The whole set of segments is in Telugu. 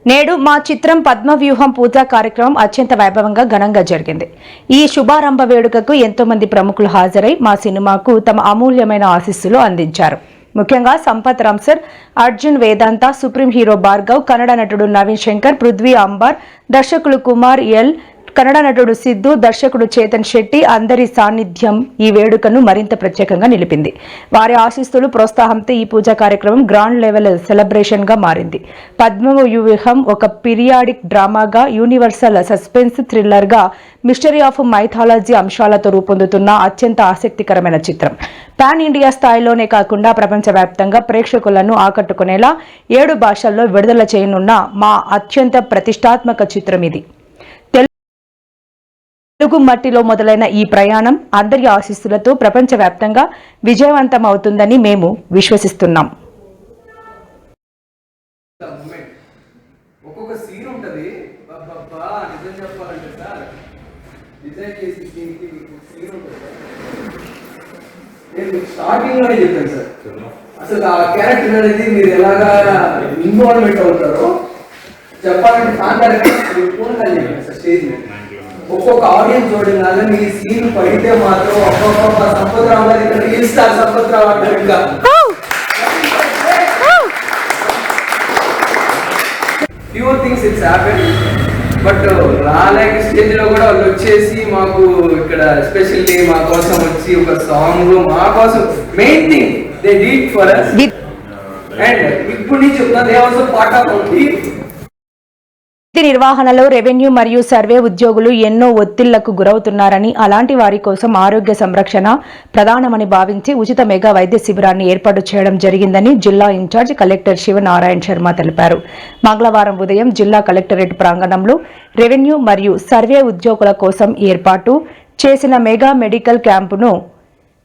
నేడు మా చిత్రం పద్మవ్యూహం పూజా కార్యక్రమం అత్యంత వైభవంగా ఘనంగా జరిగింది. ఈ శుభారంభ వేడుకకు ఎంతో మంది ప్రముఖులు హాజరై మా సినిమాకు తమ అమూల్యమైన ఆశీస్సులు అందించారు. ముఖ్యంగా సంపత్ రామ్సర్, అర్జున్ వేదాంత, సుప్రీం హీరో భార్గవ్, కన్నడ నటుడు నవీన్ శంకర్, పృథ్వీ అంబార్, దర్శకులు కుమార్ ఎల్, కన్నడ నటుడు సిద్ధు, దర్శకుడు చేతన్ శెట్టి అందరి సాన్నిధ్యం ఈ వేడుకను మరింత ప్రత్యేకంగా నిలిపింది. వారి ఆశీస్సులు ప్రోత్సాహంతో ఈ పూజా కార్యక్రమం గ్రాండ్ లెవెల్ సెలబ్రేషన్ గా మారింది. పద్మవ్యూహం ఒక పీరియాడిక్ డ్రామాగా, యూనివర్సల్ సస్పెన్స్ థ్రిల్లర్ గా, మిస్టరీ ఆఫ్ మైథాలజీ అంశాలతో రూపొందుతున్న అత్యంత ఆసక్తికరమైన చిత్రం. పాన్ ఇండియా స్థాయిలోనే కాకుండా ప్రపంచవ్యాప్తంగా ప్రేక్షకులను ఆకట్టుకునేలా 7 భాషల్లో విడుదల చేయనున్న మా అత్యంత ప్రతిష్టాత్మక చిత్రం ఇది. తెలుగు మట్టిలో మొదలైన ఈ ప్రయాణం అందరి ఆశీస్సులతో ప్రపంచవ్యాప్తంగా విజయవంతం అవుతుందని మేము విశ్వసిస్తున్నాం. అసలు ఆ క్యారెక్టర్ అనేది మీరు ఎలాగా ఇన్వాల్వ్మెంట్ అవుతారో చెప్పాలంటే స్టేజ్ మీద ఒక్కొక్క ఆడియన్స్ చూడగానే మీ సీన్ పడితే మాత్రం ఒక్కొక్క సంపత్ రావు గారు ఇక్కడ రీల్ స్టార్ సంపత్ రావు అంటారు. ఇంకా pure things it's happen. But రాలేక స్టేజ్ లో కూడా వాళ్ళు వచ్చేసి మాకు ఇక్కడ ఎస్పెషల్లీ మా కోసం వచ్చి ఒక సాంగ్ మా కోసం main thing they did for us. And ఇప్పుడు నుంచి they also part of our team. నిర్వహణలో రెవెన్యూ మరియు సర్వే ఉద్యోగులు ఎన్నో ఒత్తిళ్లకు గురవుతున్నారని, అలాంటి వారి కోసం ఆరోగ్య సంరక్షణ ప్రధానమని భావించి ఉచిత మెగా వైద్య శిబిరాన్ని ఏర్పాటు చేయడం జరిగిందని జిల్లా ఇన్ఛార్జ్ కలెక్టర్ శివనారాయణ శర్మ తెలిపారు. మంగళవారం ఉదయం జిల్లా కలెక్టరేట్ ప్రాంగణంలో రెవెన్యూ మరియు సర్వే ఉద్యోగుల కోసం ఏర్పాటు చేసిన మెగా మెడికల్ క్యాంపును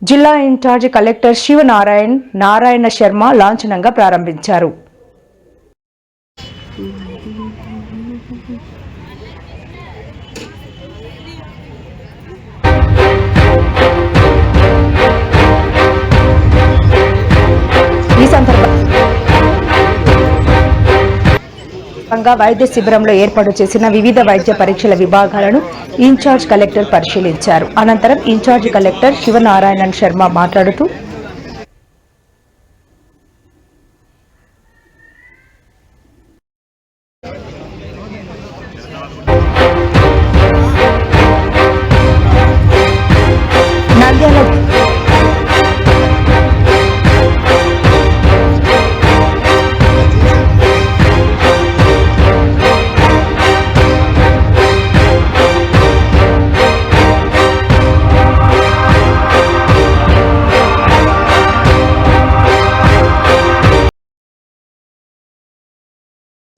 జిల్లా ఇన్ఛార్జ్ కలెక్టర్ శివనారాయణ శర్మ లాంఛనంగా ప్రారంభించారు. ఈ సందర్భంగా వైద్య శిబిరంలో ఏర్పాటు చేసిన వివిధ వైద్య పరీక్షల విభాగాలను ఇన్ఛార్జ్ కలెక్టర్ పరిశీలించారు. అనంతరం ఇన్ఛార్జ్ కలెక్టర్ శివనారాయణ శర్మ మాట్లాడుతూ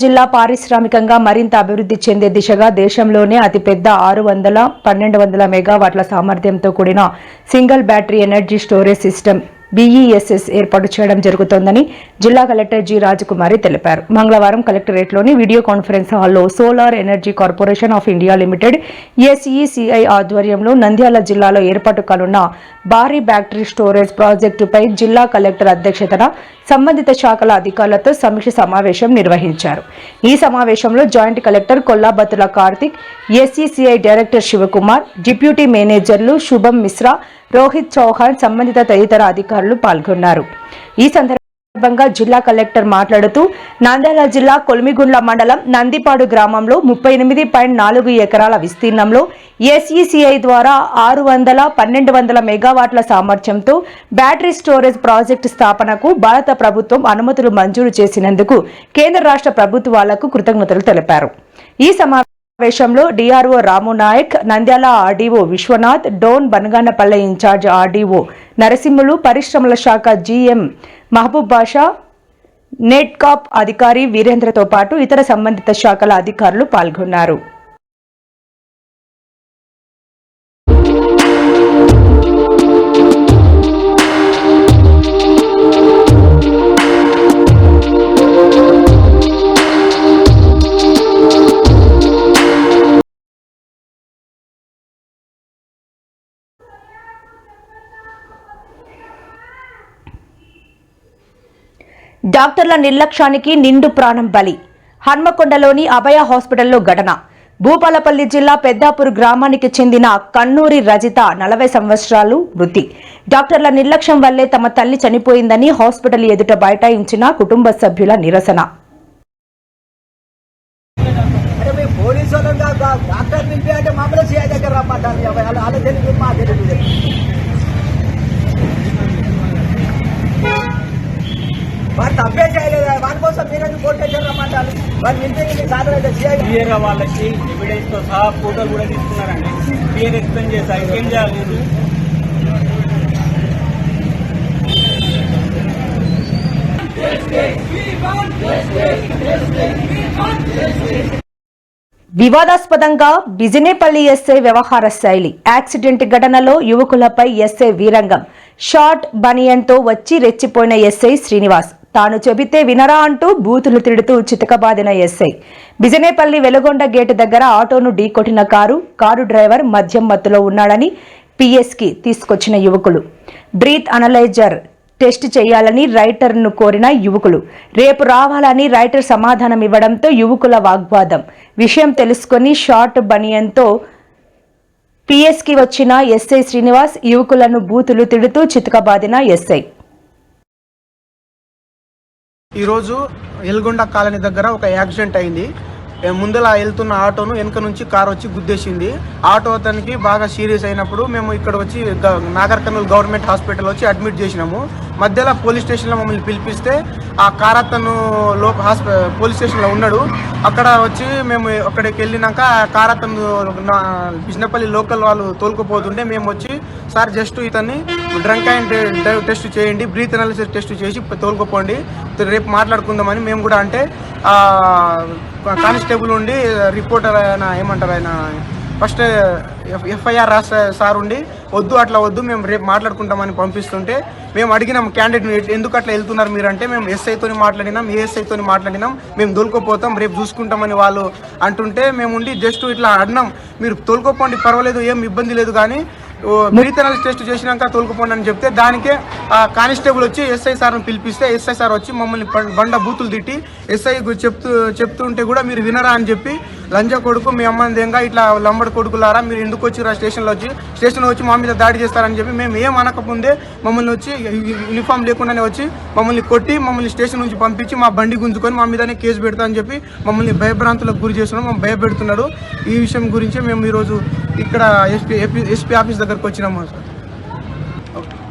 జిల్లా పారిశ్రామికంగా మరింత అభివృద్ధి చెందే దిశగా దేశంలోనే అతిపెద్ద 1200 మెగావాట్ల సామర్థ్యంతో కూడిన single battery energy storage system BESS ఏర్పాటు చేయడం జరుగుతోందని జిల్లా కలెక్టర్ జి రాజకుమారి తెలిపారు. మంగళవారం కలెక్టరేట్లోని వీడియో కాన్ఫరెన్స్ హాల్లో solar energy corporation of India limited SECI ఆధ్వర్యంలో నంద్యాల జిల్లాలో ఏర్పాటు కానున్న భారీ బ్యాటరీ స్టోరేజ్ ప్రాజెక్టుపై జిల్లా కలెక్టర్ అధ్యక్షతన సంబంధిత శాఖల అధికారులతో సమీక్ష సమావేశం నిర్వహించారు. ఈ సమావేశంలో joint collector Kollabathula Karthik, SECI director Sivakumar, deputy మేనేజర్లు శుభం మిశ్రా, రోహిత్ చౌహాన్, సంబంధిత తదితర అధికారులు పాల్గొన్నారు. ఈ సందర్భంగా జిల్లా కలెక్టర్ మాట్లాడుతూ నంద్యాల జిల్లా కొలిమిగుండ్ల మండలం నందిపాడు గ్రామంలో 38.4 ఎకరాల విస్తీర్ణంలో SECI ద్వారా 1200 మెగావాట్ల సామర్థ్యంతో బ్యాటరీ స్టోరేజ్ ప్రాజెక్టు స్థాపనకు భారత ప్రభుత్వం అనుమతులు మంజూరు చేసినందుకు కేంద్ర రాష్ట్ర ప్రభుత్వాలకు కృతజ్ఞతలు తెలిపారు. ఈ సమావేశంలో DRO Ramu Nayak, Nandyal RDO Vishwanath, Dhone Banaganapalle incharge RDO Narasimhulu, పరిశ్రమల శాఖ GM మహబూబ్ బాషా, నెట్కాప్ అధికారి వీరేంద్రతో పాటు ఇతర సంబంధిత శాఖల అధికారులు పాల్గొన్నారు. డాక్టర్ల నిర్లక్ష్యానికి నిండు ప్రాణం బలి. హన్మకొండలోని అభయ హాస్పిటల్లో ఘటన. భూపాలపల్లి జిల్లా పెద్దాపూర్ గ్రామానికి చెందిన కన్నూరి రజిత 40 సంవత్సరాలు మృతి. డాక్టర్ల నిర్లక్ష్యం వల్లే తమ తల్లి చనిపోయిందని హాస్పిటల్ ఎదుట బైఠాయించిన కుటుంబ సభ్యుల నిరసన. వాడు తప్పే చేయలేదు, వాడి కోసం మీరేందుకు కోర్టు రమ్మంటారు. వాడి ఇంటికి సాధన క్లియర్గా వాళ్ళకి ఎవిడెన్స్ తో సహా ఫోటోలు కూడా తీసుకున్నారండి. క్లియర్ ఎక్స్ప్లెయిన్ చేశారు. ఇంకేం చేయాలి? వివాదాస్పదంగా బిజినేపల్లి ఎస్ఐ వ్యవహార శైలి. యాక్సిడెంట్ ఘటనలో యువకులపై ఎస్ఐ వీరంగం. షార్ట్ బనియన్తో వచ్చి రెచ్చిపోయిన ఎస్ఐ శ్రీనివాస్. తాను చెబితే వినరా అంటూ బూతులు తిడుతూ చితకబాదిన ఎస్ఐ. బిజినేపల్లి వెలుగొండ గేటు దగ్గర ఆటోను ఢీకొట్టిన కారు డ్రైవర్ మద్యం మత్తులో ఉన్నాడని పిఎస్కి తీసుకొచ్చిన యువకులు. బ్రీత్ అనలైజర్ టెస్ట్ చేయాలని రైటర్ను కోరిన యువకులు. రేపు రావాలని రైటర్ సమాధానం ఇవ్వడంతో యువకుల వాగ్వాదం. విషయం తెలుసుకుని షార్ట్ బనియన్తో పిఎస్కి వచ్చిన ఎస్ఐ శ్రీనివాస్ యువకులను బూతులు తిడుతూ చితకబాదిన ఎస్ఐ. ఈరోజు ఎల్గొండ కాలనీ దగ్గర ఒక యాక్సిడెంట్ అయింది. ముందలా వెళ్తున్న ఆటోను వెనక నుంచి కారు వచ్చి గుద్దేసింది. ఆటో అతనికి బాగా సీరియస్ అయినప్పుడు మేము ఇక్కడ వచ్చి నాగర్ కర్నూలు గవర్నమెంట్ హాస్పిటల్ వచ్చి అడ్మిట్ చేసినాము. మధ్యలో పోలీస్ స్టేషన్లో మమ్మల్ని పిలిపిస్తే ఆ కార్ అతను పోలీస్ స్టేషన్లో ఉన్నాడు. అక్కడ వచ్చి మేము అక్కడికి వెళ్ళినాక ఆ కార్ అతను బిజినపల్లి లోకల్ వాళ్ళు తోలుకుపోతుంటే మేము వచ్చి సార్ జస్ట్ ఇతన్ని డ్రంక్ అండ్ డ్రైవ్ టెస్ట్ చేయండి, బ్రీత్ అనాలిసిస్ టెస్ట్ చేసి తోలుకుపోండి, రేపు మాట్లాడుకుందామని మేము కూడా అంటే కానిస్టేబుల్ ఉండి రిపోర్టర్ ఆయన ఏమంటారు ఆయన ఫస్ట్ ఎఫ్ఐఆర్ రాసే సార్ ఉండి వద్దు అట్లా వద్దు మేము రేపు మాట్లాడుకుంటామని పంపిస్తుంటే మేము అడిగినాం క్యాండిడేట్ ఎందుకు అట్లా వెళ్తున్నారు మీరు అంటే మేము ఎస్ఐతో మాట్లాడినాం, ఏఎస్ఐతో మాట్లాడినాం, మేము తోలుకోపోతాం రేపు చూసుకుంటామని వాళ్ళు అంటుంటే మేము ఉండి జస్ట్ ఇట్లా అడినాం మీరు తోలుకోపోండి పర్వాలేదు ఏం ఇబ్బంది లేదు కానీ బ్రీత్ అనాలిసిస్ టెస్ట్ చేసినాక తోలుకుపోండి అని చెప్తే దానికే కానిస్టేబుల్ వచ్చి ఎస్ఐ సార్ని పిలిపిస్తే ఎస్ఐ సార్ వచ్చి మమ్మల్ని బండ బూతులు తిట్టి ఎస్ఐ చెప్తుంటే కూడా మీరు వినరా అని చెప్పి లంజ కొడుకు మీ అమ్మని దేంగా ఇట్లా లంబడి కొడుకులారా మీరు ఎందుకు వచ్చి స్టేషన్లో వచ్చి మా మీద దాడి చేస్తారని చెప్పి మేము ఏం అనకముందే మమ్మల్ని వచ్చి యూనిఫామ్ లేకుండానే వచ్చి మమ్మల్ని కొట్టి మమ్మల్ని స్టేషన్ నుంచి పంపించి మా బండి గుంజుకొని మా మీదనే కేసు పెడతా అని చెప్పి మమ్మల్ని భయభ్రాంతులకు గురి చేస్తున్నాం, మమ్మల్ని భయపెడుతున్నాడు. ఈ విషయం గురించి మేము ఈరోజు ఇక్కడ ఎస్పీ ఆఫీస్ దగ్గరకు వచ్చినాము సార్.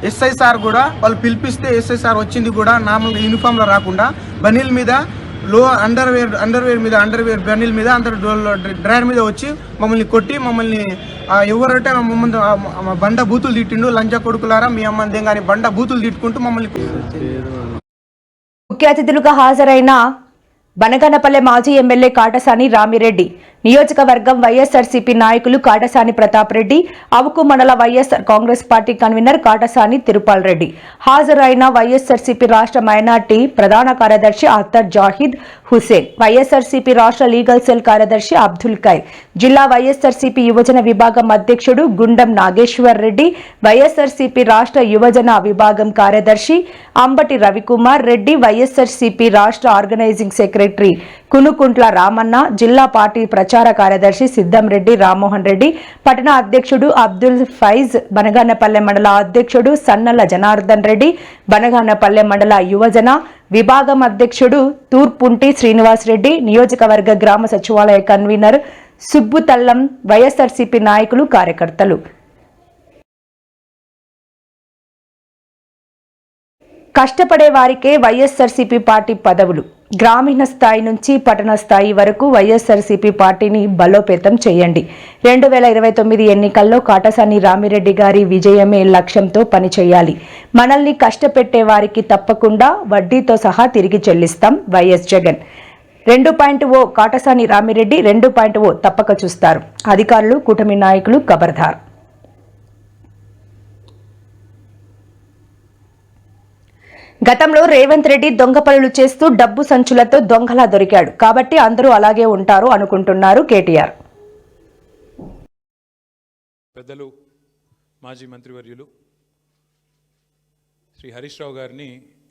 ఎస్ఐ సార్ కూడా వాళ్ళు పిలిపిస్తే ఎస్ఐ సార్ వచ్చింది కూడా నార్మల్గా యూనిఫామ్లో రాకుండా బనీల్ మీద అండర్వేర్ బనీల్ మీద డ్రైవర్ మీద వచ్చి మమ్మల్ని కొట్టి మమ్మల్ని ఎవరంటే మమ్మల్ని బండ బూతులు తిట్టిండు, లంచ కొడుకులారా మీ అమ్మని దేంగాని బండ బూతులు తిట్టుకుంటూ మమ్మల్ని. ముఖ్య అతిథులుగా హాజరైన బనగానపల్లె మాజీ ఎమ్మెల్యే కాటసాని రామిరెడ్డి, నియోజకవర్గం వైఎస్ఆర్సీపీ నాయకులు కాటసాని ప్రతాప్ రెడ్డి, అవుకు మండల వైఎస్ఆర్ కాంగ్రెస్ పార్టీ కన్వీనర్ కాటసాని తిరుపాల్ రెడ్డి, హాజరైన వైఎస్ఆర్సీపీ రాష్ట్ర మైనార్టీ ప్రధాన కార్యదర్శి అఖ్తర్ జాహిద్ హుసేన్, వైఎస్ఆర్సీపీ రాష్ట్ర లీగల్ సెల్ కార్యదర్శి అబ్దుల్ ఖైర్, జిల్లా వైఎస్ఆర్సీపీ యువజన విభాగం అధ్యక్షుడు గుండం నాగేశ్వర్ రెడ్డి, వైఎస్ఆర్సీపీ రాష్ట్ర యువజన విభాగం కార్యదర్శి అంబటి రవికుమార్ రెడ్డి, వైఎస్ఆర్సీపీ రాష్ట్ర ఆర్గనైజింగ్ సెక్రటరీ కునుకుంట్ల రామన్న, జిల్లా పార్టీ ప్రచార కార్యదర్శి సిద్ధం రెడ్డి రామ్మోహన్ రెడ్డి, పట్టణ అధ్యక్షుడు అబ్దుల్ ఫైజ్, బనగానపల్లె మండల అధ్యక్షుడు సన్నల జనార్దన్ రెడ్డి, బనగానపల్లె మండల యువజన విభాగం అధ్యక్షుడు తూర్పుంటి శ్రీనివాస్ రెడ్డి, నియోజకవర్గ గ్రామ సచివాలయ కన్వీనర్ సుబ్బుతల్లం, వైఎస్ఆర్సీపీ నాయకులు కార్యకర్తలు. కష్టపడే వారికే వైఎస్ఆర్సీపీ పార్టీ పదవులు. గ్రామీణ స్థాయి నుంచి పట్టణ స్థాయి వరకు వైఎస్ఆర్సీపీ పార్టీని బలోపేతం చేయండి. 2029 ఎన్నికల్లో కాటసాని రామిరెడ్డి గారి విజయమే లక్ష్యంతో పనిచేయాలి. మనల్ని కష్టపెట్టే వారికి తప్పకుండా వడ్డీతో సహా తిరిగి చెల్లిస్తాం. వైఎస్ జగన్ 2.0 కాటసాని రామిరెడ్డి 2.0 తప్పక చూస్తారు. అధికారులు, కూటమి నాయకులు ఖబర్దార్. గతంలో రేవంత్ రెడ్డి దొంగ పనులు చేస్తూ డబ్బు సంచులతో దొంగలా దొరికాడు కాబట్టి అందరూ అలాగే ఉంటారు అనుకుంటున్నారు కేటీఆర్. పెద్దలు మాజీ మంత్రివర్యులు శ్రీ హరీష్ రావు గారిని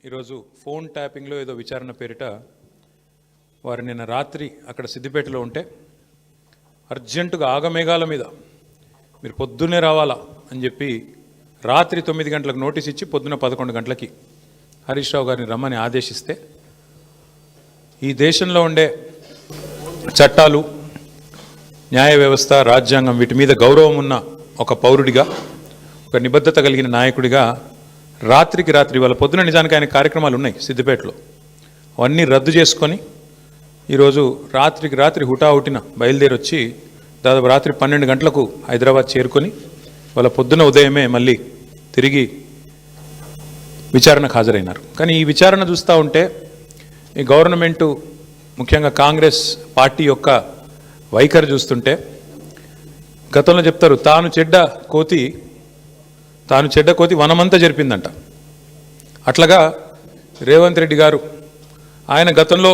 ఈరోజు ఫోన్ ట్యాపింగ్లో ఏదో విచారణ పేరిట వారు నిన్న రాత్రి అక్కడ సిద్దిపేటలో ఉంటే అర్జెంటుగా ఆగమేఘాల మీద మీరు పొద్దున్నే రావాలా అని చెప్పి రాత్రి 9 గంటలకు నోటీస్ ఇచ్చి పొద్దున్న 11 గంటలకి హరీష్ రావు గారిని రమ్మని ఆదేశిస్తే ఈ దేశంలో ఉండే చట్టాలు, న్యాయ వ్యవస్థ, రాజ్యాంగం వీటి మీద గౌరవం ఉన్న ఒక పౌరుడిగా, ఒక నిబద్ధత కలిగిన నాయకుడిగా రాత్రికి రాత్రి వాళ్ళ పొద్దున నిజానికి ఆయన కార్యక్రమాలు ఉన్నాయి సిద్దిపేటలో, అవన్నీ రద్దు చేసుకొని ఈరోజు రాత్రికి రాత్రి హుటాహుటిన బయలుదేరి వచ్చి దాదాపు రాత్రి 12 గంటలకు హైదరాబాద్ చేరుకొని వాళ్ళ పొద్దున ఉదయమే మళ్ళీ తిరిగి విచారణకు హాజరైనారు. కానీ ఈ విచారణ చూస్తూ ఉంటే ఈ గవర్నమెంటు, ముఖ్యంగా కాంగ్రెస్ పార్టీ యొక్క వైఖరి చూస్తుంటే గతంలో చెప్తారు తాను చెడ్డ కోతి వనమంతా జరిపిందంట. అట్లాగా రేవంత్ రెడ్డి గారు ఆయన గతంలో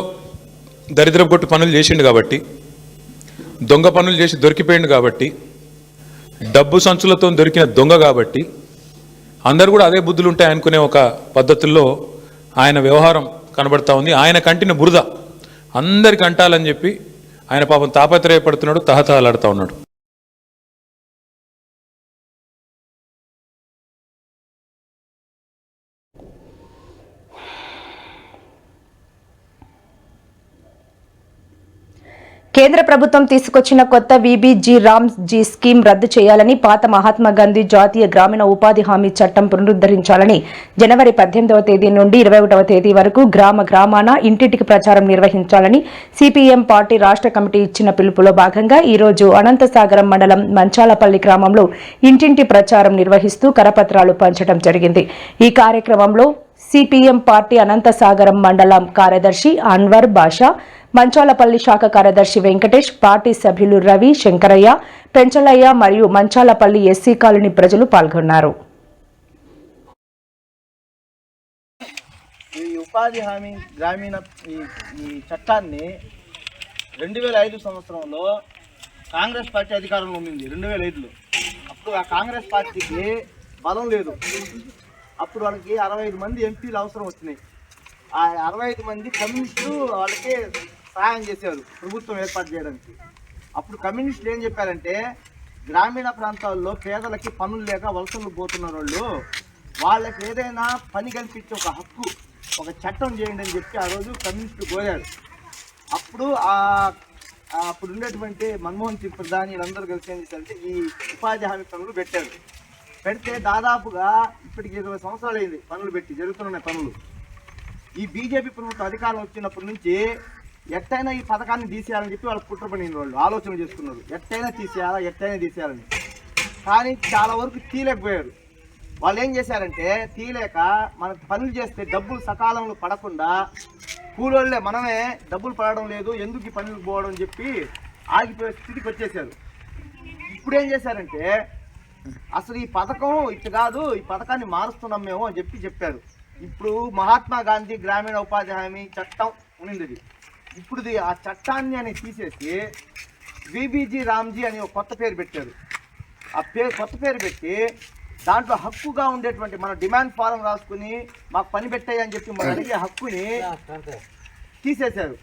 దరిద్రపు కొట్టు పనులు చేసిండు కాబట్టి, దొంగ పనులు చేసి దొరికిపోయిండు కాబట్టి, డబ్బు సంచులతో దొరికిన దొంగ కాబట్టి అందరూ కూడా అదే బుద్ధులు ఉంటాయి అనుకునే ఒక పద్ధతుల్లో ఆయన వ్యవహారం కనబడతా ఉంది. ఆయన కంటిన బురద అందరికి అంటాలని చెప్పి ఆయన పాపం తాపత్రయపడుతున్నాడు, తహతహలాడుతూ ఉన్నాడు. కేంద్ర ప్రభుత్వం తీసుకొచ్చిన కొత్త వీబీజీ రామ్జీ స్కీమ్ రద్దు చేయాలని, పాత మహాత్మా గాంధీ జాతీయ గ్రామీణ ఉపాధి హామీ చట్టం పునరుద్ధరించాలని జనవరి 18వ తేదీ నుండి 21వ తేదీ వరకు గ్రామాన ఇంటింటికి ప్రచారం నిర్వహించాలని సిపిఎం పార్టీ రాష్ట్ర కమిటీ ఇచ్చిన పిలుపులో భాగంగా ఈ రోజు అనంతసాగరం మండలం మంచాలపల్లి గ్రామంలో ఇంటింటి ప్రచారం నిర్వహిస్తూ కరపత్రాలు పంచడం జరిగింది. ఈ కార్యక్రమంలో సిపిఎం పార్టీ అనంతసాగరం మండలం కార్యదర్శి అన్వర్ బాషా, మంచాలపల్లి శాఖ కార్యదర్శి వెంకటేష్, పార్టీ సభ్యులు రవి, శంకరయ్య, పెంచలయ్య మరియు మంచాలపల్లి ఎస్సీ కాలనీ ప్రజలు పాల్గొన్నారు. ఈ ఉపాధి హామీ గ్రామీణ ఈ చట్టాన్ని 2005 సంవత్సరంలో కాంగ్రెస్ పార్టీ అధికారంలో ఉంది. 2005లో అప్పుడు ఆ కాంగ్రెస్ పార్టీకి బలం లేదు. అప్పుడు వాళ్ళకి 65 మంది ఎంపీలు అవసరం వచ్చినాయి. ఆ 65 మంది కమ్యూనిస్టులు వాళ్ళకి సహాయం చేశారు ప్రభుత్వం ఏర్పాటు చేయడానికి. అప్పుడు కమ్యూనిస్టులు ఏం చెప్పారంటే, గ్రామీణ ప్రాంతాల్లో పేదలకి పనులు లేక వలసలు పోతున్న వాళ్ళకి ఏదైనా పని కల్పించే ఒక హక్కు, ఒక చట్టం చేయండి అని చెప్పి ఆ రోజు కమ్యూనిస్టులు కోరారు. అప్పుడు అప్పుడు ఉండేటువంటి మన్మోహన్ సింగ్ ప్రధాని వీళ్ళందరూ కలిసి ఏం చేశారంటే ఈ ఉపాధి హామీ పనులు పెట్టారు. పెడితే దాదాపుగా ఇప్పటికి 20 సంవత్సరాలు అయింది పనులు పెట్టి, జరుగుతున్న పనులు. ఈ బీజేపీ ప్రభుత్వం అధికారం వచ్చినప్పటి నుంచి ఎట్టయినా ఈ పథకాన్ని తీసేయాలని చెప్పి వాళ్ళు కుట్రపడిన వాళ్ళు ఆలోచన చేసుకున్నారు. ఎట్టయినా తీసేయాలని. కానీ చాలా వరకు తీయలేకపోయారు. వాళ్ళు ఏం చేశారంటే, తీయలేక మనకు పనులు చేస్తే డబ్బులు సకాలంలో పడకుండా కూలోళ్ళే మనమే డబ్బులు పడడం లేదు, ఎందుకు ఈ పనులకు పోవడం అని చెప్పి ఆగిపోయే స్థితికి వచ్చేసారు. ఇప్పుడు ఏం చేశారంటే, అసలు ఈ పథకం ఇట్లా కాదు, ఈ పథకాన్ని మారుస్తున్నాం మేము అని చెప్పారు. ఇప్పుడు మహాత్మా గాంధీ గ్రామీణ ఉపాధి హామీ చట్టం ఉన్నది. ఇప్పుడు ఆ చట్టాన్ని అని తీసేసి వీబీజీ రామ్జీ అని ఒక కొత్త పేరు పెట్టారు. ఆ కొత్త పేరు పెట్టి దాంట్లో హక్కుగా ఉండేటువంటి మన డిమాండ్ ఫారం రాసుకుని మాకు పని పెట్టాయి అని చెప్పి మనం అడిగే హక్కుని తీసేశారు.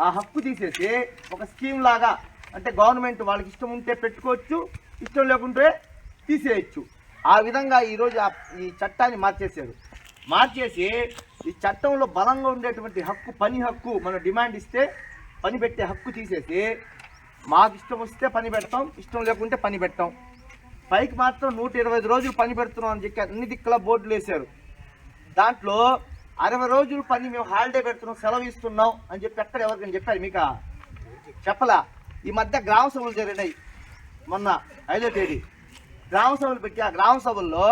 ఆ హక్కు తీసేసి ఒక స్కీమ్ లాగా, అంటే గవర్నమెంట్ వాళ్ళకి ఇష్టం ఉంటే పెట్టుకోవచ్చు, ఇష్టం లేకుంటే తీసేయచ్చు. ఆ విధంగా ఈరోజు ఈ చట్టాన్ని మార్చేసి ఈ చట్టంలో బలంగా ఉండేటువంటి హక్కు, పని హక్కు, మనం డిమాండ్ ఇస్తే పని పెట్టే హక్కు తీసేసి మాకు ఇష్టం వస్తే పని పెడతాం, ఇష్టం లేకుంటే పని పెట్టాం. పైకి మాత్రం 125 రోజులు పని పెడుతున్నాం అని చెప్పి అన్ని దిక్కుల బోర్డులు వేశారు. దాంట్లో 60 రోజులు పని మేము హాలిడే పెడుతున్నాం, సెలవు ఇస్తున్నాం అని చెప్పి ఎక్కడ ఎవరికైనా చెప్పారు? మీకు చెప్పలా. ఈ మధ్య గ్రామ సభలు జరిగినాయి. మొన్న 5వ తేదీ గ్రామ సభలు పెట్టి, ఆ గ్రామ సభల్లో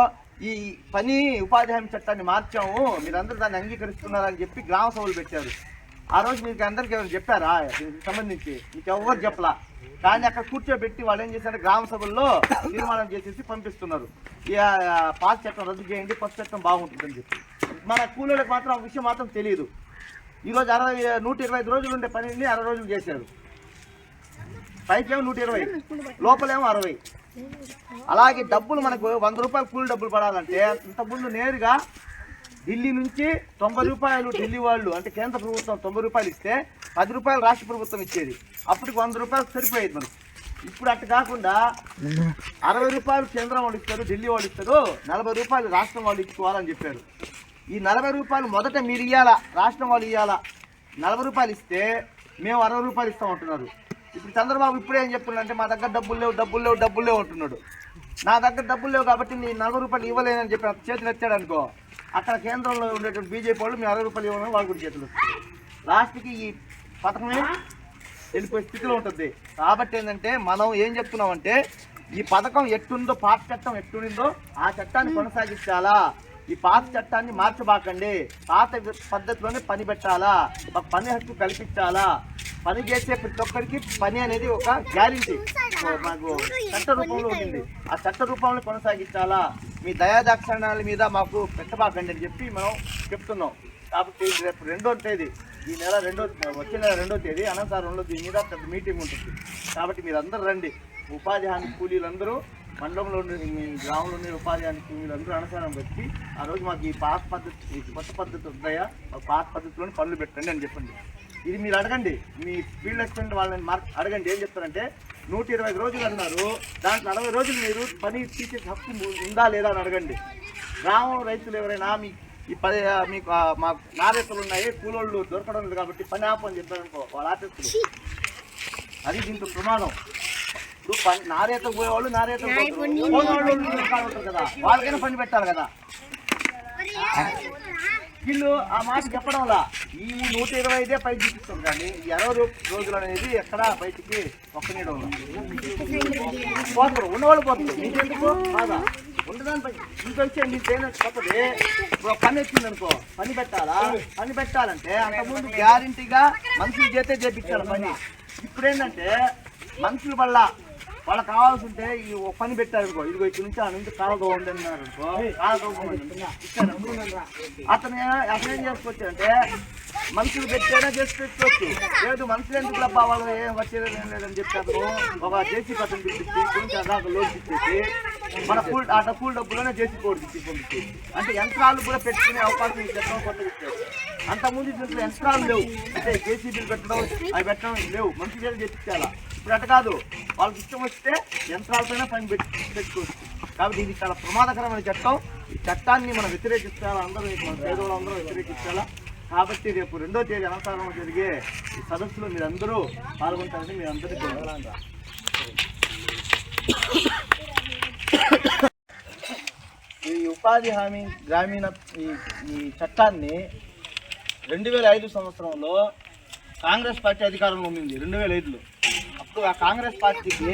ఈ పని ఉపాధి హామీ చట్టాన్ని మార్చాము, మీరందరూ దాన్ని అంగీకరిస్తున్నారని చెప్పి గ్రామ సభలు పెట్టారు. ఆ రోజు మీకు అందరికీ ఎవరు చెప్పారా దీనికి సంబంధించి? మీకు ఎవరు చెప్పలా. కానీ అక్కడ కూర్చోబెట్టి వాళ్ళు ఏం చేశారంటే గ్రామ సభల్లో తీర్మానం చేసేసి పంపిస్తున్నారు. పాత చట్టం రద్దు చేయండి, కొత్త చట్టం బాగుంటుందని చెప్పి. మన కూలీలకు మాత్రం ఆ విషయం మాత్రం తెలియదు. ఈరోజు 125 రోజులు ఉండే పనిని 60 రోజులు చేశారు. పైకేమో 120, లోపలేమో 60. అలాగే డబ్బులు మనకు 100 రూపాయలు కూలి డబ్బులు పడాలంటే ఇంతకుముందు నేరుగా ఢిల్లీ నుంచి 90 రూపాయలు ఢిల్లీ వాళ్ళు అంటే కేంద్ర ప్రభుత్వం 90 రూపాయలు ఇస్తే 10 రూపాయలు రాష్ట్ర ప్రభుత్వం ఇచ్చేది. అప్పటికి 100 రూపాయలు సరిపోయేది మనకు. ఇప్పుడు అట్లా కాకుండా 60 రూపాయలు కేంద్రం వాళ్ళు ఇస్తారు, ఢిల్లీ వాళ్ళు ఇస్తారు, 40 రూపాయలు రాష్ట్రం వాళ్ళు ఇచ్చుకోవాలని చెప్పారు. ఈ 40 రూపాయలు మొదట మీరు ఇవ్వాలా, రాష్ట్రం వాళ్ళు ఇవ్వాలా. 40 రూపాయలు ఇస్తే మేము 60 రూపాయలు ఇస్తామంటున్నారు. ఇప్పుడు చంద్రబాబు ఇప్పుడే ఏం చెప్తున్నాడంటే మా దగ్గర డబ్బులు లేవు అంటున్నాడు. నా దగ్గర డబ్బులు లేవు కాబట్టి నీ 40 రూపాయలు ఇవ్వలేనని చెప్పి చేతులు ఎత్తాడు అనుకో, అక్కడ కేంద్రంలో ఉండేటువంటి బీజేపీ వాళ్ళు మేము 60 రూపాయలు ఇవ్వాలని వాళ్ళు కూడా చేతులు లాస్ట్కి ఈ పథకమే వెళ్ళిపోయే స్థితిలో ఉంటుంది. కాబట్టి ఏంటంటే మనం ఏం చెప్తున్నామంటే ఈ పథకం ఎట్టుందో, పాత చట్టం ఎట్టుండిందో ఆ చట్టాన్ని కొనసాగించాలా. ఈ పాత చట్టాన్ని మార్చబాకండి. పాత పద్ధతిలోనే పని పెట్టాలా, పని హక్కు కల్పించాలా. పని చేసే ప్రతి ఒక్కరికి పని అనేది ఒక గ్యారెంటీ మాకు చట్ట రూపంలో ఉంటుంది. ఆ చట్ట రూపంలో కొనసాగించాలా. మీ దయాదాక్షిణ్యాల మీద మాకు పెట్టబాకండి అని చెప్పి మనం చెప్తున్నాం. కాబట్టి రేపు 2వ తేదీ, ఈ నెల వచ్చే నెల 2వ తేదీ అనంతపురంలో దీని మీద పెద్ద మీటింగ్ ఉంటుంది. కాబట్టి మీరు అందరూ రండి. ఉపాధి హామీ కూలీలందరూ మండలంలో మీ గ్రామంలో ఉండే ఉపాధి హామీ కూలీలందరూ అనంతపురం వచ్చి ఆ రోజు మాకు ఈ పాత పద్ధతి, ఈ కొత్త పద్ధతి ఉన్నాయా, పాత పద్ధతిలోని పనులు పెట్టండి అని చెప్పండి. ఇది మీరు అడగండి, మీ ఫీల్డ్ అసిస్టెంట్ వాళ్ళని అడగండి. ఏం చెప్తారంటే 120 రోజులు అన్నారు, దాంట్లో 60 రోజులు మీరు పని తీసే హక్కు ఉందా లేదా అని అడగండి. గ్రామం రైతులు ఎవరైనా ఈ మీకు మా నారేతలు ఉన్నాయి, కూలోళ్ళు దొరకడం లేదు కాబట్టి పని ఆపని చెప్పారనుకో వాళ్ళ ఆఫీసులు, అది దీంట్లో ప్రమాదం. ఇప్పుడు నారేతకు పోయేవాళ్ళు నారేతకు ఉంటారు కదా, వాళ్ళకైనా పని పెట్టాలి కదా. వీళ్ళు ఆ మాట చెప్పడంలా ఈ 125 పైకి చూపిస్తుంది, కానీ ఈ 60 రోజులు అనేది ఎక్కడా బయటికి ఒక్కనీయడం పోతారు, ఉన్నవాళ్ళు పోతారు. నీకెందుకు బాగా ఉండదానిపై ఇంకొచ్చే వచ్చే నీకు తప్పదే. పని వచ్చింది అనుకో, పని పెట్టాలా. పని పెట్టాలంటే అంతకుముందు గ్యారంటీగా మనుషులు చేతే చేపించాలి పని. ఇప్పుడు ఏంటంటే మనుషుల వల్ల వాళ్ళకి కావాల్సి ఉంటే ఈ పని పెట్టారు అనుకో, ఇదిగో ఇక్కడ నుంచి ఆ నుంచి కాలదో ఉండన్నారు అనుకో, కాలదో అతను ఏం చేసుకోవచ్చంటే మనుషులు పెట్టేనా చేసి పెట్టుకోవచ్చు. లేదు మనుషులు ఎందుకు లబ్బా వాళ్ళు ఏం వచ్చేది ఏం లేదని చెప్పి ఒక జేసీ పట్టణం పిలిపించి గురించి అదాకా లోన్ ఇచ్చేసి మన కూల్ డబ్బులోనే జేసీ కోడ్ ఇచ్చి పంపించి, అంటే యంత్రాలు కూడా పెట్టుకునే అవకాశం ఇచ్చేస్తాం కొత్తగా ఇచ్చారు. అంతకుముందు దీంట్లో యంత్రాలు లేవు, అంటే జేసీబీలు పెట్టడం అవి పెట్టడం లేవు, మనుషులు చేసి చేపించాలా. ఇప్పుడు అట్ట కాదు, వాళ్ళకి ఇష్టం వస్తే యంత్రాలపైన పని పెట్టుకోవచ్చు. కాబట్టి ఇది చాలా ప్రమాదకరమైన చట్టం. ఈ చట్టాన్ని మనం వ్యతిరేకించాలా, అందరూ మన పేదవాళ్ళు అందరూ వ్యతిరేకించాలా. కాబట్టి రేపు 2వ తేదీ అనంతపురంలో జరిగే ఈ సదస్సులో మీరందరూ పాల్గొంటారని మీ అందరికీ ఈ ఉపాధి హామీ గ్రామీణ ఈ చట్టాన్ని 2005 సంవత్సరంలో కాంగ్రెస్ పార్టీ అధికారంలో ఉంది. 2005లో అప్పుడు ఆ కాంగ్రెస్ పార్టీకి